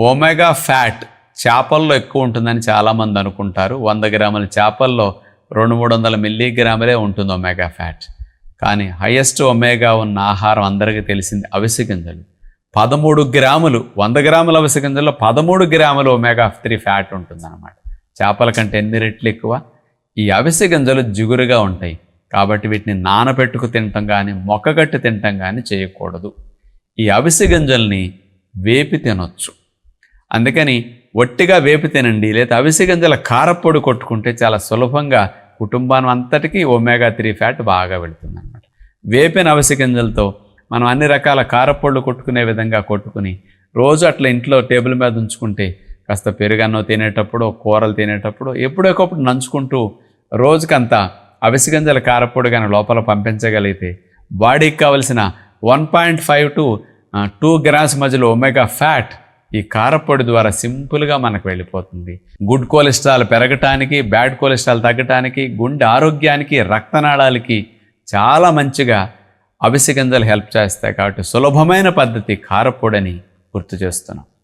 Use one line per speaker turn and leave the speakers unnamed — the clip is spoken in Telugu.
ఒమేగా ఫ్యాట్ చేపల్లో ఎక్కువ ఉంటుందని చాలామంది అనుకుంటారు. 100 గ్రాముల చేపల్లో 200-300 మిల్లీగ్రాములే ఉంటుంది ఒమేగా ఫ్యాట్. కానీ హైయెస్ట్ ఒమేగా ఉన్న ఆహారం అందరికీ తెలిసింది అవిసె గింజలు. 13 గ్రాములు, 100 గ్రాముల అవిసె గింజల్లో 13 గ్రాములు ఒమేగా 3 ఫ్యాట్ ఉంటుందన్నమాట. చేపల కంటే ఎన్ని రెట్లు ఎక్కువ. ఈ అవిసె గింజలు జిగురుగా ఉంటాయి కాబట్టి వీటిని నానబెట్టుకు తినటం కానీ మొక్కగట్టి తినటం కానీ చేయకూడదు. ఈ అవిసె గింజల్ని వేపి తినొచ్చు. అందుకని ఒట్టిగా వేపి తినండి, లేదా అవిసె గింజల కారపొడి కొట్టుకుంటే చాలా సులభంగా కుటుంబాన్ని అంతటికీ ఒమేగా 3 ఫ్యాట్ బాగా వెళుతుంది అన్నమాట. వేపిన అవిసె గింజలతో మనం అన్ని రకాల కారపొడులు కొట్టుకునే విధంగా కొట్టుకుని రోజు అట్లా ఇంట్లో టేబుల్ మీద ఉంచుకుంటే కాస్త పెరుగన్నం తినేటప్పుడు, కూరలు తినేటప్పుడు ఎప్పుడొకప్పుడు నంచుకుంటూ రోజుకంతా అవిసె గింజల కారపొడి కానీ లోపల పంపించగలిగితే బాడీకి కావలసిన 1.5 to 2 గ్రామ్స్ మధ్యలో ఒమేగా ఫ్యాట్ ఈ కారపొడి ద్వారా సింపుల్గా మనకు వెళ్ళిపోతుంది. గుడ్ కొలెస్ట్రాల్ పెరగటానికి, బ్యాడ్ కొలెస్ట్రాల్ తగ్గటానికి, గుండె ఆరోగ్యానికి, రక్తనాళాలకి చాలా మంచిగా అవిసె గింజలు హెల్ప్ చేస్తాయి. కాబట్టి సులభమైన పద్ధతి కారపొడిని గుర్తు చేస్తున్నాం.